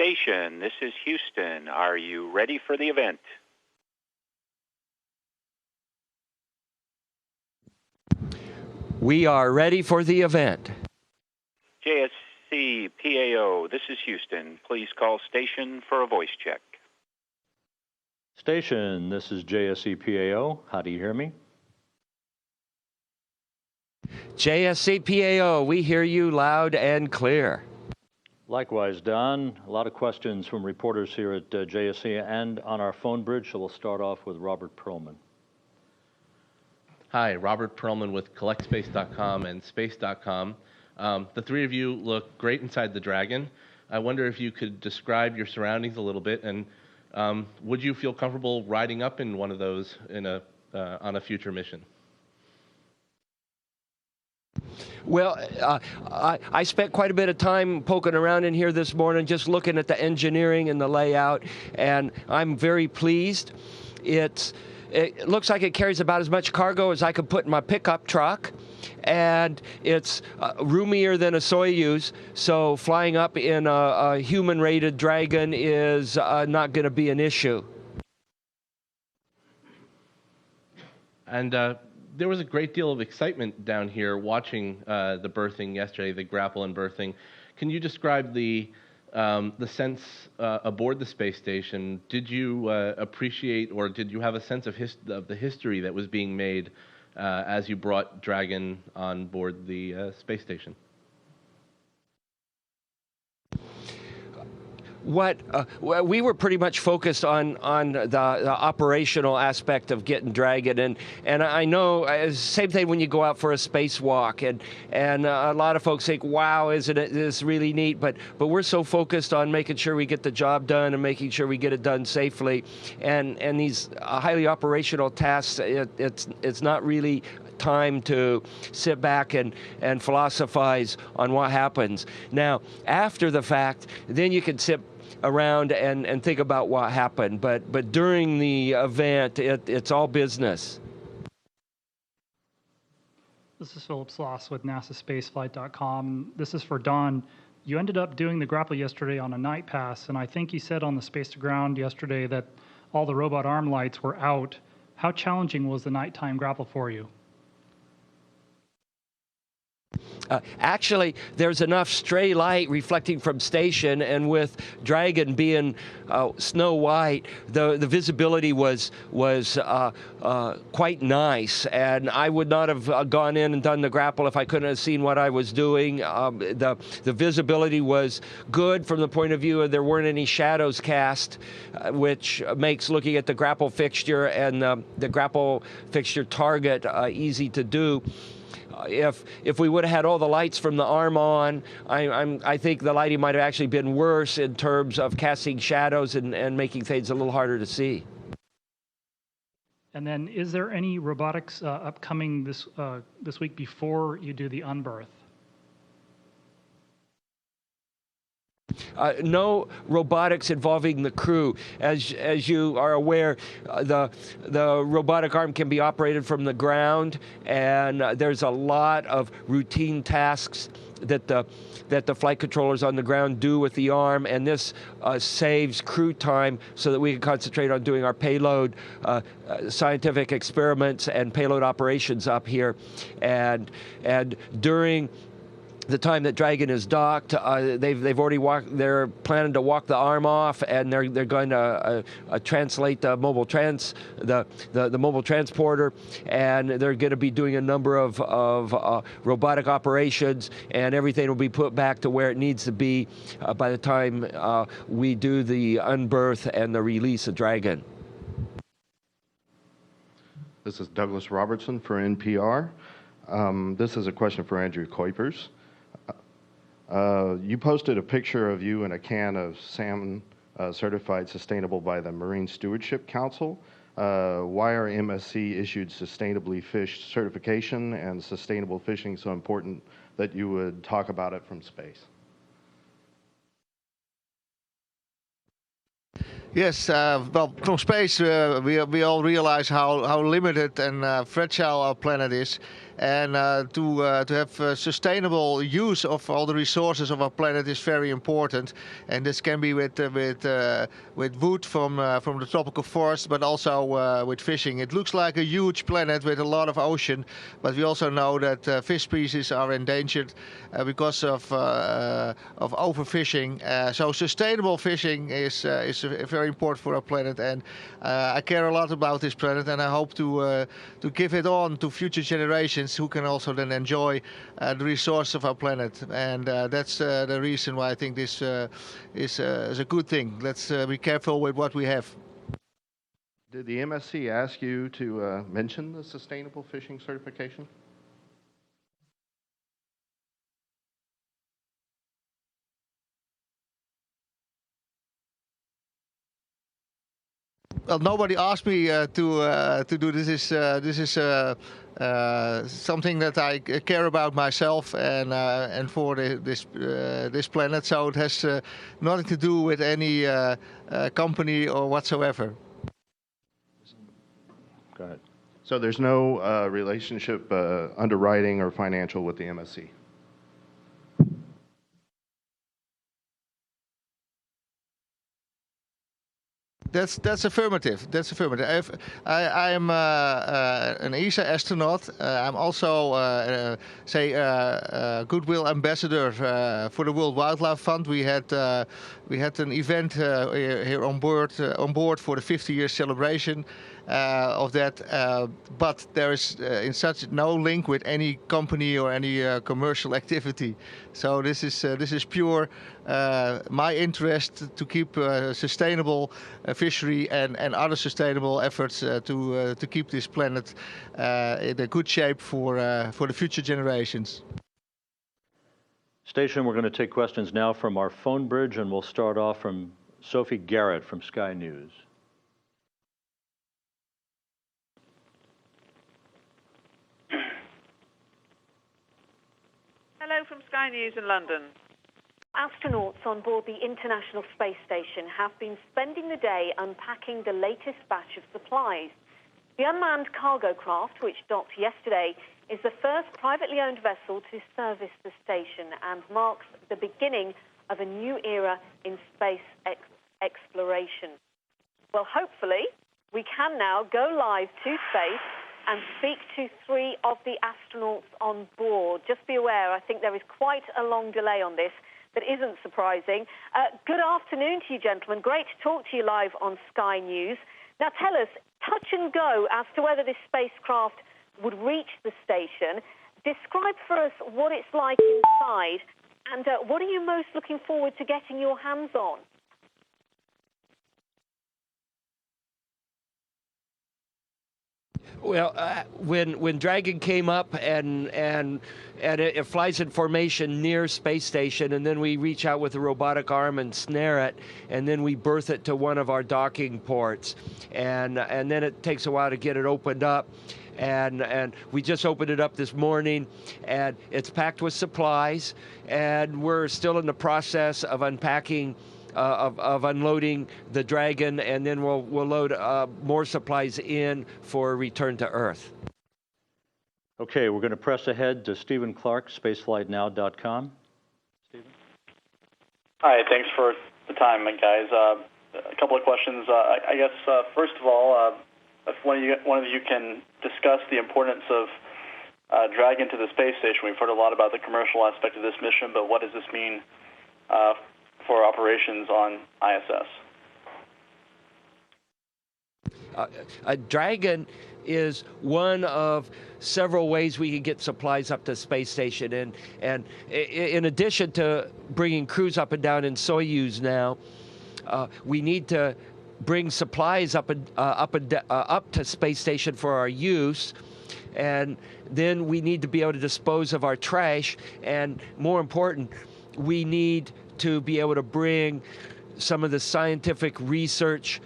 station, this is Houston. Are you ready for the event? We are ready for the event. JSC PAO, this is Houston. Please call station for a voice check. Station, this is JSC PAO. How do you hear me? JSC PAO, we hear you loud and clear. Likewise, Don. A lot of questions from reporters here at JSC and on our phone bridge, so we'll start off with Robert Perlman. Hi, Robert Perlman with CollectSpace.com and Space.com. The three of you look great inside the Dragon. I wonder if you could describe your surroundings a little bit, and would you feel comfortable riding up in one of those on a future mission? Well, I spent quite a bit of time poking around in here this morning, just looking at the engineering and the layout, and I'm very pleased. It looks like it carries about as much cargo as I could put in my pickup truck, and it's roomier than a Soyuz, so flying up in a human-rated Dragon is not going to be an issue. And there was a great deal of excitement down here watching the berthing yesterday, the grapple and berthing. Can you describe the sense aboard the space station? Did you appreciate, or did you have a sense of the history that was being made as you brought Dragon on board the space station? We were pretty much focused on the operational aspect of getting Dragon, and I know same thing when you go out for a spacewalk, and a lot of folks think, wow, isn't it this really neat? But we're so focused on making sure we get the job done and making sure we get it done safely, and these highly operational tasks, it's not really time to sit back and philosophize on what happens. Now, after the fact, then you can sit around and think about what happened, but during the event, it's all business. This is Philip Sloss with NASASpaceflight.com. This is for Don. You ended up doing the grapple yesterday on a night pass, and I think you said on the Space to Ground yesterday that all the robot arm lights were out. How challenging was the nighttime grapple for you? Actually, there's enough stray light reflecting from station, and with Dragon being snow white, the visibility was quite nice, and I would not have gone in and done the grapple if I couldn't have seen what I was doing. The visibility was good from the point of view of there weren't any shadows cast, which makes looking at the grapple fixture and the grapple fixture target easy to do. If we would have had all the lights from the arm on, I think the lighting might have actually been worse in terms of casting shadows and making things a little harder to see. And then, is there any robotics upcoming this week before you do the unberth? No robotics involving the crew. As you are aware, the robotic arm can be operated from the ground, and there's a lot of routine tasks that the flight controllers on the ground do with the arm, and this saves crew time so that we can concentrate on doing our payload scientific experiments and payload operations up here. And during the time that Dragon is docked, they've already walked. They're planning to walk the arm off, and they're going to translate the mobile the mobile transporter, and they're going to be doing a number of robotic operations, and everything will be put back to where it needs to be by the time we do the unberth and the release of Dragon. This is Douglas Robertson for NPR. This is a question for Andrew Kuipers. You posted a picture of you in a can of salmon certified sustainable by the Marine Stewardship Council. Why are MSC issued sustainably fished certification and sustainable fishing so important that you would talk about it from space? Yes, well, from space we all realize how limited and fragile our planet is. and to have sustainable use of all the resources of our planet is very important. And this can be with wood from the tropical forest, but also with fishing. It looks like a huge planet with a lot of ocean, but we also know that fish species are endangered because of overfishing. So sustainable fishing is very important for our planet, and I care a lot about this planet, and I hope to give it on to future generations who can also then enjoy the resource of our planet. And that's the reason why I think this is a good thing. Let's be careful with what we have. Did the MSC ask you to mention the sustainable fishing certification? Well, nobody asked me to do this. This is something that I care about myself and for this planet. So it has nothing to do with any company or whatsoever. Go ahead. So there's no relationship, underwriting or financial with the MSC? That's affirmative. That's affirmative. I am an ESA astronaut. I'm also, goodwill ambassador for the World Wildlife Fund. We had an event here on board for the 50-year celebration of that. But there is in such no link with any company or any commercial activity. So this is pure my interest to keep sustainable fishery and other sustainable efforts to keep this planet in a good shape for the future generations. Station, we're going to take questions now from our phone bridge, and we'll start off from Sophie Garrett from Sky News. Hello from Sky News in London. Astronauts on board the International Space Station have been spending the day unpacking the latest batch of supplies. The unmanned cargo craft, which docked yesterday, is the first privately owned vessel to service the station and marks the beginning of a new era in space exploration. Well, hopefully, we can now go live to space and speak to 3 of the astronauts on board. Just be aware, I think there is quite a long delay on this. That isn't surprising. Good afternoon to you, gentlemen. Great to talk to you live on Sky News. Now tell us, touch and go as to whether this spacecraft would reach the station. Describe for us what it's like inside, and what are you most looking forward to getting your hands on? Well, when Dragon came up and it flies in formation near space station, and then we reach out with a robotic arm and snare it, and then we berth it to one of our docking ports, and then it takes a while to get it opened up. And we just opened it up this morning, and it's packed with supplies, and we're still in the process of unpacking. Of unloading the Dragon, and then we'll load more supplies in for return to Earth. Okay, we're going to press ahead to Stephen Clark, spaceflightnow.com. Stephen? Hi, thanks for the time, guys. A couple of questions. I guess, first of all, if one of you can discuss the importance of Dragon to the space station. We've heard a lot about the commercial aspect of this mission, but what does this mean for operations on ISS? Dragon is one of several ways we can get supplies up to the space station, and in addition to bringing crews up and down in Soyuz now, we need to bring supplies up to space station for our use. And then we need to be able to dispose of our trash, and more important, we need to be able to bring some of the scientific research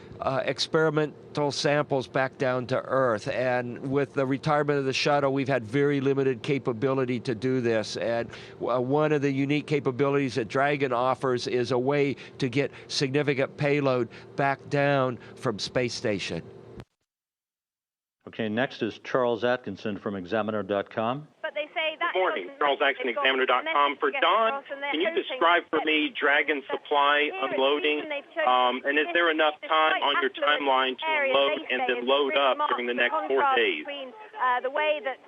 experimental samples back down to Earth. And with the retirement of the shuttle, we've had very limited capability to do this. And one of the unique capabilities that Dragon offers is a way to get significant payload back down from space station. Okay, next is Charles Atkinson from Examiner.com. But they say that Good morning, Charles Atkinson, Examiner.com. For Don, can you describe for me Dragon supply unloading? And is there enough time on your timeline to unload and then load up during the next 4 days? The way that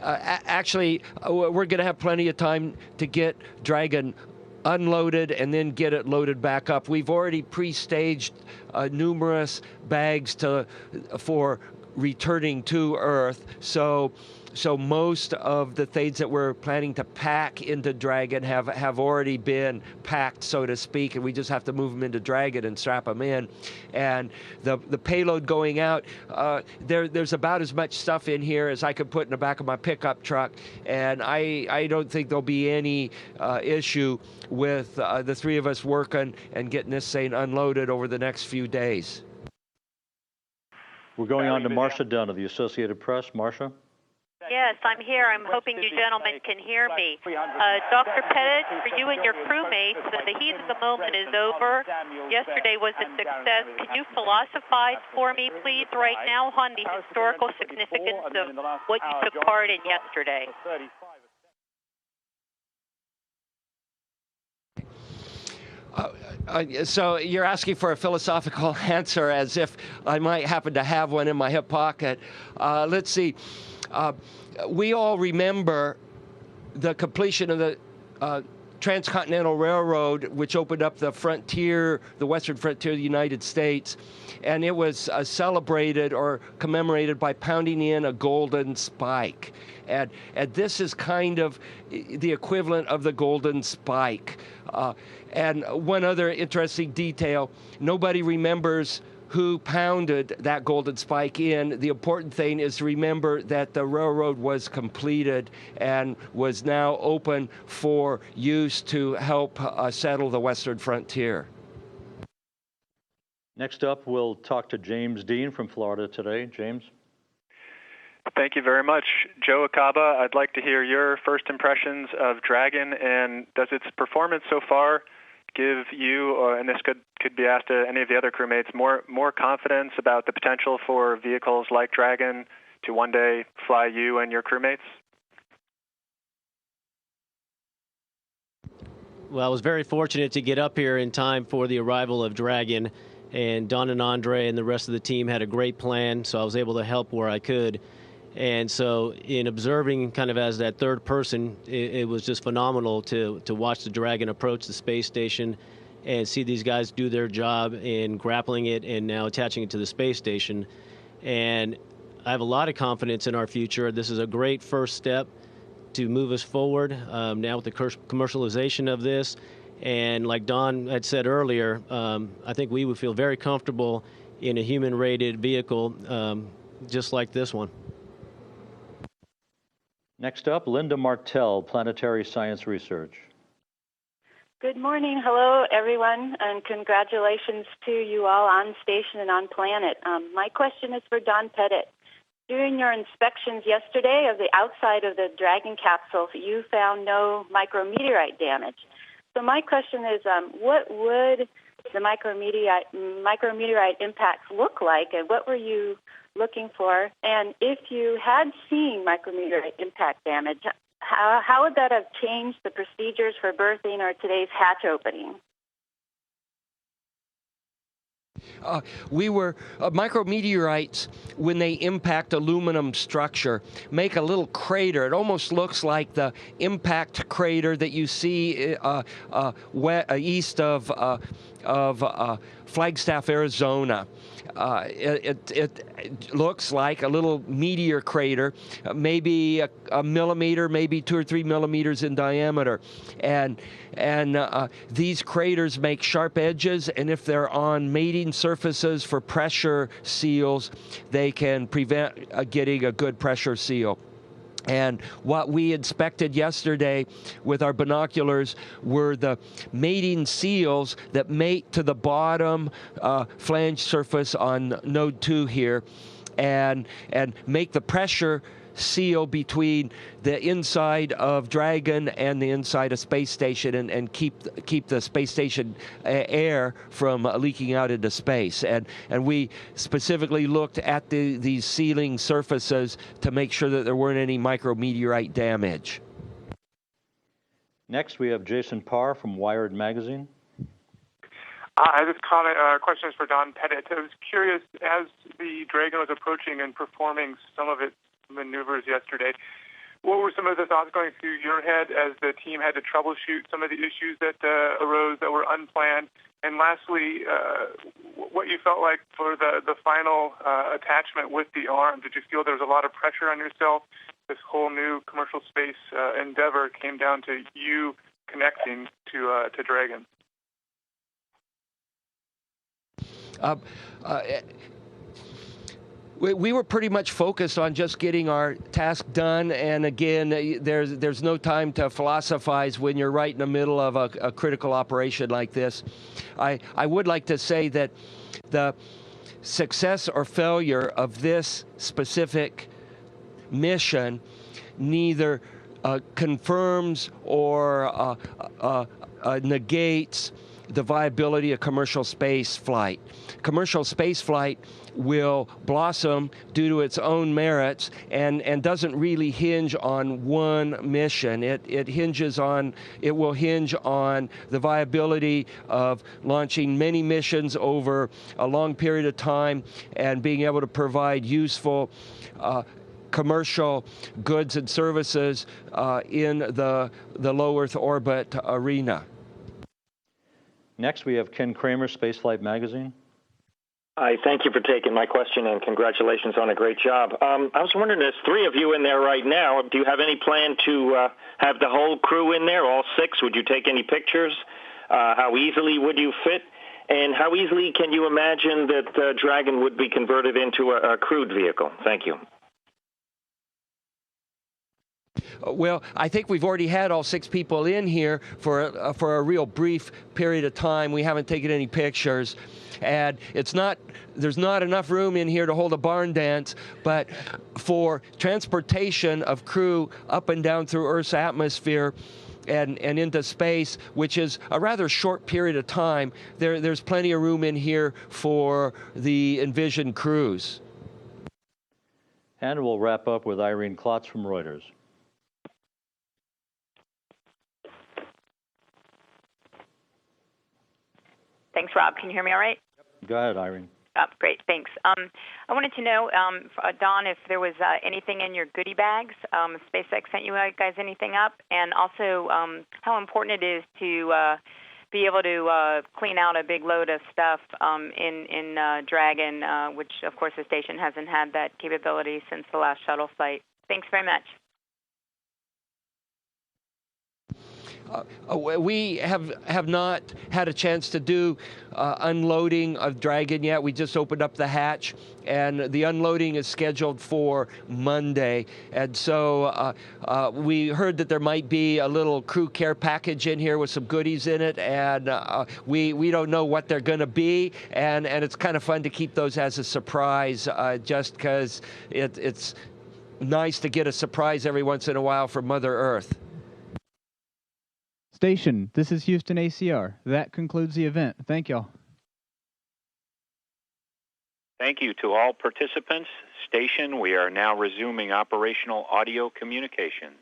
Actually, we're going to have plenty of time to get Dragon unloaded and then get it loaded back up. We've already pre-staged numerous bags for returning to Earth. So most of the things that we're planning to pack into Dragon have already been packed, so to speak, and we just have to move them into Dragon and strap them in. And the payload going out, there's about as much stuff in here as I could put in the back of my pickup truck, and I don't think there'll be any issue with the three of us working and getting this thing unloaded over the next few days. We're going on to Marcia Dunn of the Associated Press. Marcia? Yes, I'm here. I'm hoping you gentlemen can hear me. Dr. Pettit, for you and your crewmates, the heat of the moment is over. Yesterday was a success. Can you philosophize for me, please, right now on the historical significance of what you took part in yesterday? So you're asking for a philosophical answer as if I might happen to have one in my hip pocket. Let's see. We all remember the completion of the Transcontinental Railroad, which opened up the frontier, the western frontier of the United States, and it was celebrated or commemorated by pounding in a golden spike. And this is kind of the equivalent of the golden spike. And one other interesting detail, nobody remembers who pounded that golden spike in. The important thing is to remember that the railroad was completed and was now open for use to help settle the western frontier. Next up, we'll talk to James Dean from Florida today. James? Thank you very much. Joe Acaba, I'd like to hear your first impressions of Dragon, and does its performance so far give you, and this could be asked to any of the other crewmates, more confidence about the potential for vehicles like Dragon to one day fly you and your crewmates? Well, I was very fortunate to get up here in time for the arrival of Dragon, and Don and Andre and the rest of the team had a great plan, so I was able to help where I could. And so in observing kind of as that third person, it was just phenomenal to watch the Dragon approach the space station and see these guys do their job in grappling it and now attaching it to the space station. And I have a lot of confidence in our future. This is a great first step to move us forward now with the commercialization of this. And like Don had said earlier, I think we would feel very comfortable in a human-rated vehicle just like this one. Next up, Linda Martell, Planetary Science Research. Good morning. Hello, everyone, and congratulations to you all on station and on planet. My question is for Don Pettit. During your inspections yesterday of the outside of the Dragon capsule, you found no micrometeorite damage. So my question is, what would the micrometeorite impacts look like, and what were you looking for? And if you had seen micrometeorite impact damage, how would that have changed the procedures for berthing or today's hatch opening? Micrometeorites, when they impact aluminum structure, make a little crater. It almost looks like the impact crater that you see east of Flagstaff, Arizona. It looks like a little meteor crater, maybe a millimeter, maybe 2 or 3 millimeters in diameter, and these craters make sharp edges, and if they're on mating surfaces for pressure seals, they can prevent getting a good pressure seal. And what we inspected yesterday with our binoculars were the mating seals that mate to the bottom flange surface on node 2 here and make the pressure seal between the inside of Dragon and the inside of Space Station and keep the Space Station air from leaking out into space. And we specifically looked at these sealing surfaces to make sure that there weren't any micrometeorite damage. Next, we have Jason Parr from Wired Magazine. This question is for Don Pettit. I was curious, as the Dragon was approaching and performing some of its maneuvers yesterday, what were some of the thoughts going through your head as the team had to troubleshoot some of the issues that arose that were unplanned? And lastly, what you felt like for the final attachment with the arm? Did you feel there was a lot of pressure on yourself? This whole new commercial space endeavor came down to you connecting to Dragon. We were pretty much focused on just getting our task done, and again, there's no time to philosophize when you're right in the middle of a critical operation like this. I would like to say that the success or failure of this specific mission neither confirms or negates the viability of commercial space flight. Commercial space flight will blossom due to its own merits and doesn't really hinge on one mission. It will hinge on the viability of launching many missions over a long period of time and being able to provide useful commercial goods and services in the low Earth orbit arena. Next, we have Ken Kramer, Spaceflight Magazine. Hi, thank you for taking my question, and congratulations on a great job. I was wondering, there's three of you in there right now. Do you have any plan to have the whole crew in there, all six? Would you take any pictures? How easily would you fit? And how easily can you imagine that Dragon would be converted into a crewed vehicle? Thank you. Well, I think we've already had all six people in here for a real brief period of time. We haven't taken any pictures, and there's not enough room in here to hold a barn dance, but for transportation of crew up and down through Earth's atmosphere and into space, which is a rather short period of time, there's plenty of room in here for the envisioned crews. And we'll wrap up with Irene Klotz from Reuters. Thanks, Rob. Can you hear me all right? Go ahead, Irene. Oh, great, thanks. I wanted to know, Don, if there was anything in your goodie bags. SpaceX sent you guys anything up? And also, how important it is to be able to clean out a big load of stuff in Dragon, which, of course, the station hasn't had that capability since the last shuttle flight. Thanks very much. We have not had a chance to do unloading of Dragon yet. We just opened up the hatch, and the unloading is scheduled for Monday. And so we heard that there might be a little crew care package in here with some goodies in it, and we don't know what they're going to be. And it's kind of fun to keep those as a surprise, just because it's nice to get a surprise every once in a while from Mother Earth. Station, this is Houston ACR. That concludes the event. Thank y'all. Thank you to all participants. Station, we are now resuming operational audio communications.